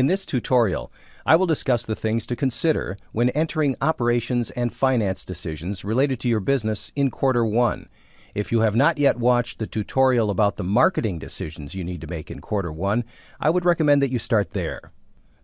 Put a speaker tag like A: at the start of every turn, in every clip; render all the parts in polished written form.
A: this tutorial, I will discuss the things to consider when entering operations and finance decisions related to your business in Quarter 1. If you have not yet watched the tutorial about the marketing decisions you need to make in Quarter 1, I would recommend that you start there.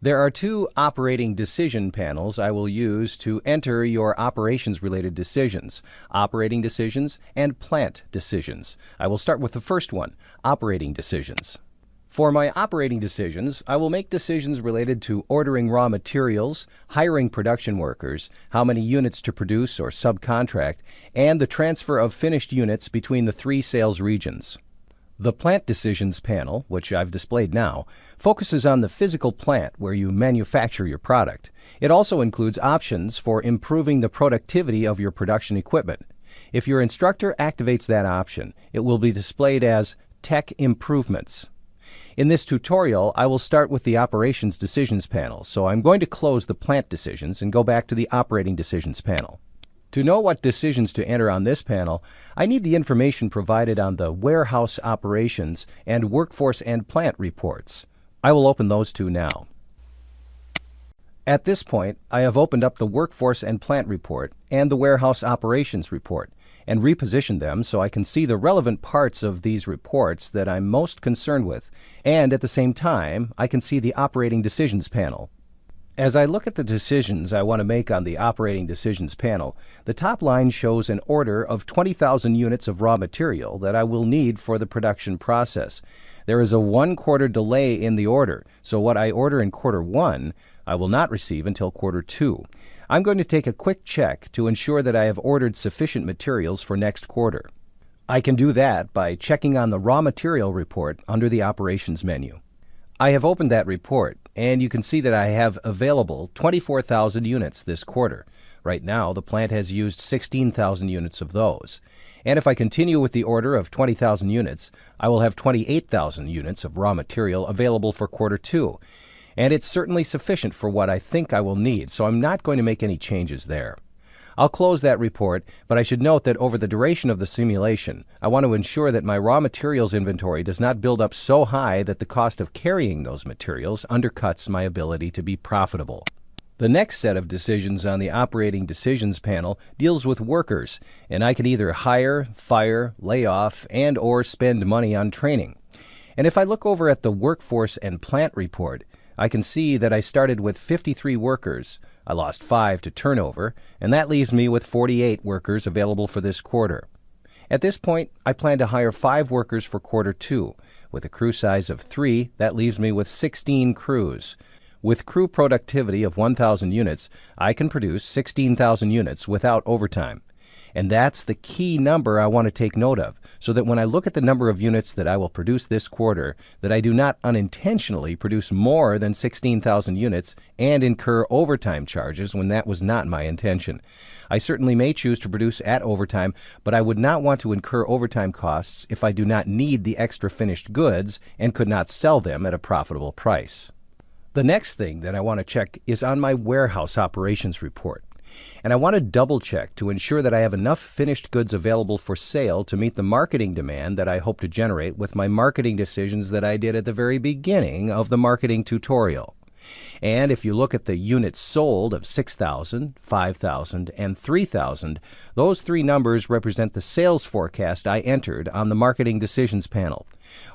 A: There are two operating decision panels I will use to enter your operations-related decisions, operating decisions and plant decisions. I will start with the first one, operating decisions. For my operating decisions, I will make decisions related to ordering raw materials, hiring production workers, how many units to produce or subcontract, and the transfer of finished units between the 3 sales regions. The Plant Decisions panel, which I've displayed now, focuses on the physical plant where you manufacture your product. It also includes options for improving the productivity of your production equipment. If your instructor activates that option, it will be displayed as Tech Improvements. In this tutorial, I will start with the Operations Decisions panel, so I'm going to close the Plant Decisions and go back to the Operating Decisions panel. To know what decisions to enter on this panel, I need the information provided on the Warehouse Operations and Workforce and Plant reports. I will open those two now. At this point, I have opened up the Workforce and Plant report and the Warehouse Operations report and repositioned them so I can see the relevant parts of these reports that I'm most concerned with, and at the same time, I can see the Operating Decisions panel. As I look at the decisions I want to make on the Operating Decisions panel, the top line shows an order of 20,000 units of raw material that I will need for the production process. There is a 1-quarter delay in the order, so what I order in Quarter 1, I will not receive until Quarter 2. I'm going to take a quick check to ensure that I have ordered sufficient materials for next quarter. I can do that by checking on the Raw Material report under the Operations menu. I have opened that report, and you can see that I have available 24,000 units this quarter. Right now, the plant has used 16,000 units of those. And if I continue with the order of 20,000 units, I will have 28,000 units of raw material available for Quarter 2. And it's certainly sufficient for what I think I will need, so I'm not going to make any changes there. I'll close that report, but I should note that over the duration of the simulation, I want to ensure that my raw materials inventory does not build up so high that the cost of carrying those materials undercuts my ability to be profitable. The next set of decisions on the Operating Decisions panel deals with workers, and I can either hire, fire, lay off, and/or spend money on training. And if I look over at the Workforce and Plant report, I can see that I started with 53 workers. I lost 5 to turnover, and that leaves me with 48 workers available for this quarter. At this point, I plan to hire 5 workers for Quarter 2. With a crew size of 3, that leaves me with 16 crews. With crew productivity of 1,000 units, I can produce 16,000 units without overtime. And that's the key number I want to take note of, so that when I look at the number of units that I will produce this quarter, that I do not unintentionally produce more than 16,000 units and incur overtime charges when that was not my intention. I certainly may choose to produce at overtime, but I would not want to incur overtime costs if I do not need the extra finished goods and could not sell them at a profitable price. The next thing that I want to check is on my Warehouse Operations report. And I want to double check to ensure that I have enough finished goods available for sale to meet the marketing demand that I hope to generate with my marketing decisions that I did at the very beginning of the marketing tutorial. And if you look at the units sold of 6,000, 5,000, and 3,000, those 3 numbers represent the sales forecast I entered on the Marketing Decisions panel.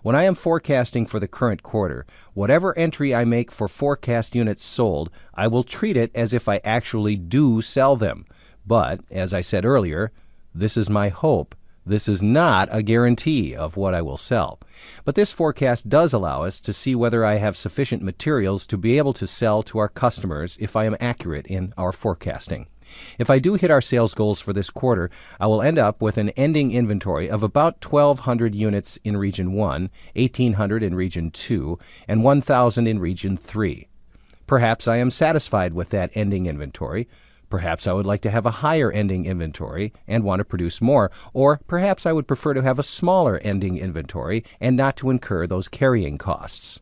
A: When I am forecasting for the current quarter, whatever entry I make for forecast units sold, I will treat it as if I actually do sell them. But, as I said earlier, this is my hope. This is not a guarantee of what I will sell. But this forecast does allow us to see whether I have sufficient materials to be able to sell to our customers if I am accurate in our forecasting. If I do hit our sales goals for this quarter, I will end up with an ending inventory of about 1,200 units in Region 1, 1,800 in Region 2, and 1,000 in Region 3. Perhaps I am satisfied with that ending inventory. Perhaps I would like to have a higher ending inventory and want to produce more, or perhaps I would prefer to have a smaller ending inventory and not to incur those carrying costs.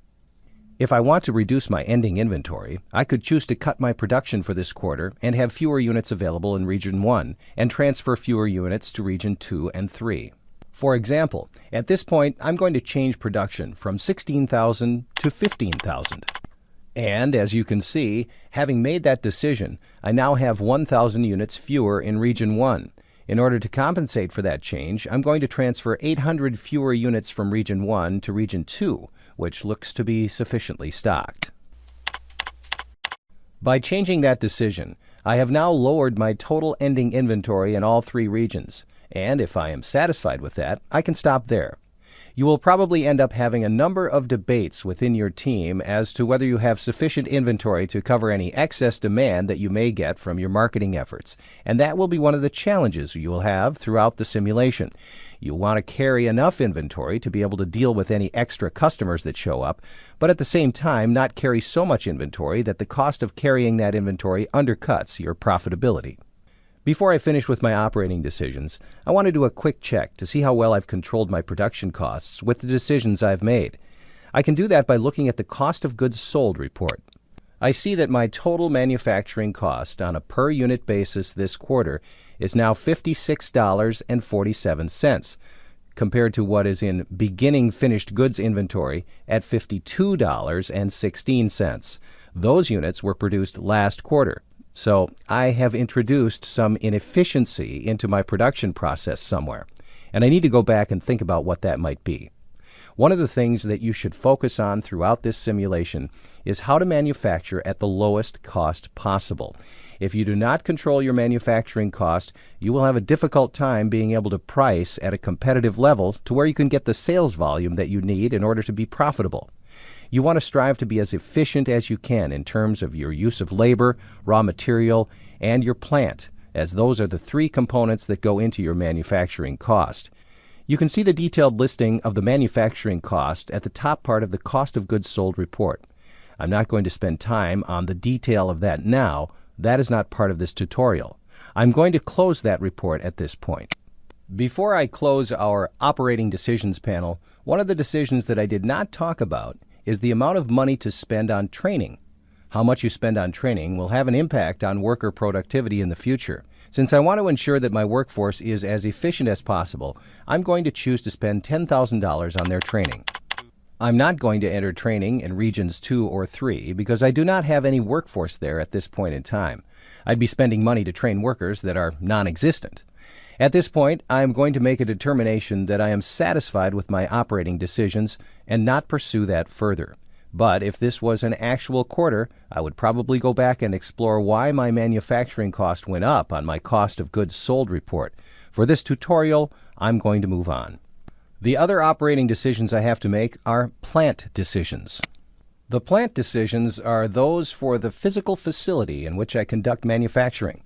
A: If I want to reduce my ending inventory, I could choose to cut my production for this quarter and have fewer units available in Region 1 and transfer fewer units to Region 2 and 3. For example, at this point, I'm going to change production from 16,000 to 15,000. And as you can see, having made that decision, I now have 1,000 units fewer in Region 1. In order to compensate for that change, I'm going to transfer 800 fewer units from Region 1 to Region 2, which looks to be sufficiently stocked. By changing that decision, I have now lowered my total ending inventory in all three regions, and if I am satisfied with that, I can stop there. You will probably end up having a number of debates within your team as to whether you have sufficient inventory to cover any excess demand that you may get from your marketing efforts, and that will be one of the challenges you will have throughout the simulation. You'll want to carry enough inventory to be able to deal with any extra customers that show up, but at the same time not carry so much inventory that the cost of carrying that inventory undercuts your profitability. Before I finish with my operating decisions, I want to do a quick check to see how well I've controlled my production costs with the decisions I've made. I can do that by looking at the cost of goods sold report. I see that my total manufacturing cost on a per unit basis this quarter is now $56.47, compared to what is in beginning finished goods inventory at $52.16. Those units were produced last quarter. So I have introduced some inefficiency into my production process somewhere, and I need to go back and think about what that might be. One of the things that you should focus on throughout this simulation is how to manufacture at the lowest cost possible. If you do not control your manufacturing cost, you will have a difficult time being able to price at a competitive level to where you can get the sales volume that you need in order to be profitable. You want to strive to be as efficient as you can in terms of your use of labor, raw material, and your plant, as those are the three components that go into your manufacturing cost. You can see the detailed listing of the manufacturing cost at the top part of the cost of goods sold report. I'm not going to spend time on the detail of that now. That is not part of this tutorial. I'm going to close that report at this point. Before I close our operating decisions panel, one of the decisions that I did not talk about is the amount of money to spend on training. How much you spend on training will have an impact on worker productivity in the future. Since I want to ensure that my workforce is as efficient as possible, I'm going to choose to spend $10,000 on their training. I'm not going to enter training in Regions 2 or 3 because I do not have any workforce there at this point in time. I'd be spending money to train workers that are non-existent. At this point, I am going to make a determination that I am satisfied with my operating decisions and not pursue that further. But if this was an actual quarter, I would probably go back and explore why my manufacturing cost went up on my cost of goods sold report. For this tutorial, I'm going to move on. The other operating decisions I have to make are plant decisions. The plant decisions are those for the physical facility in which I conduct manufacturing.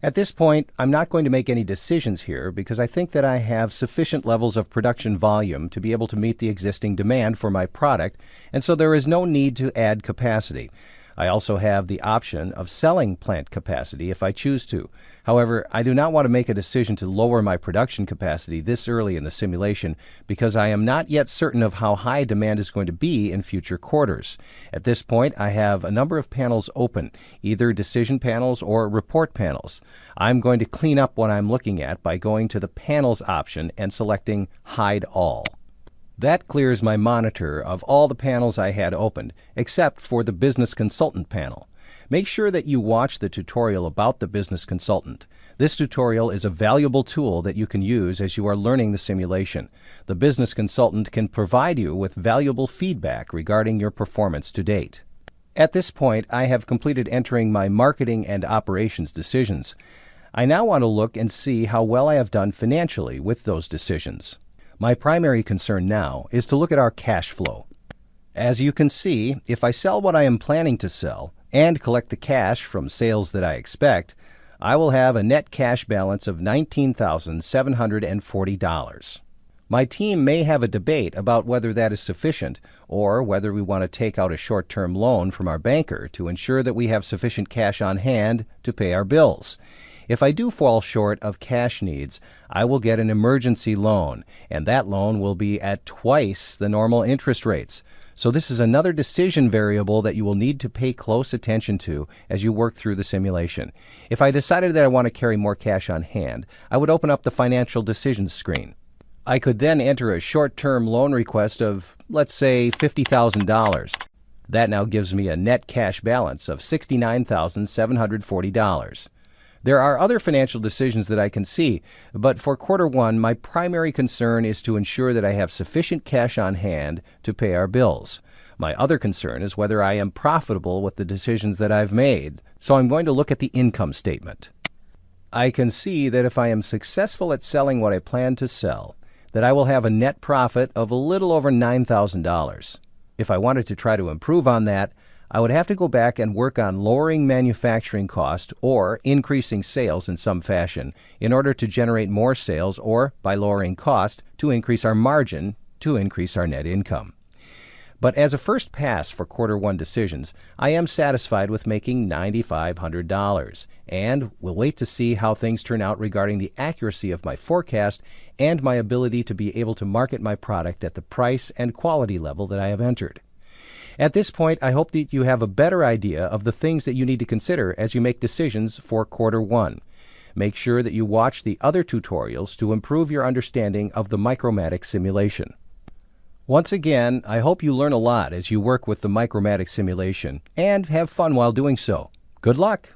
A: At this point, I'm not going to make any decisions here because I think that I have sufficient levels of production volume to be able to meet the existing demand for my product, and so there is no need to add capacity. I also have the option of selling plant capacity if I choose to. However, I do not want to make a decision to lower my production capacity this early in the simulation because I am not yet certain of how high demand is going to be in future quarters. At this point, I have a number of panels open, either decision panels or report panels. I'm going to clean up what I'm looking at by going to the Panels option and selecting Hide All. That clears my monitor of all the panels I had opened, except for the Business Consultant panel. Make sure that you watch the tutorial about the Business Consultant. This tutorial is a valuable tool that you can use as you are learning the simulation. The Business Consultant can provide you with valuable feedback regarding your performance to date. At this point, I have completed entering my marketing and operations decisions. I now want to look and see how well I have done financially with those decisions. My primary concern now is to look at our cash flow. As you can see, if I sell what I am planning to sell and collect the cash from sales that I expect, I will have a net cash balance of $19,740. My team may have a debate about whether that is sufficient or whether we want to take out a short-term loan from our banker to ensure that we have sufficient cash on hand to pay our bills. If I do fall short of cash needs, I will get an emergency loan, and that loan will be at twice the normal interest rates. So this is another decision variable that you will need to pay close attention to as you work through the simulation. If I decided that I want to carry more cash on hand, I would open up the Financial Decisions screen. I could then enter a short-term loan request of, let's say, $50,000. That now gives me a net cash balance of $69,740. There are other financial decisions that I can see, but for quarter one, my primary concern is to ensure that I have sufficient cash on hand to pay our bills. My other concern is whether I am profitable with the decisions that I've made, so I'm going to look at the income statement. I can see that if I am successful at selling what I plan to sell, that I will have a net profit of a little over $9,000. If I wanted to try to improve on that, I would have to go back and work on lowering manufacturing cost or increasing sales in some fashion in order to generate more sales, or by lowering cost to increase our margin to increase our net income. But as a first pass for quarter one decisions, I am satisfied with making $9,500, and will wait to see how things turn out regarding the accuracy of my forecast and my ability to be able to market my product at the price and quality level that I have entered. At this point, I hope that you have a better idea of the things that you need to consider as you make decisions for quarter one. Make sure that you watch the other tutorials to improve your understanding of the Micromatic simulation. Once again, I hope you learn a lot as you work with the Micromatic simulation and have fun while doing so. Good luck!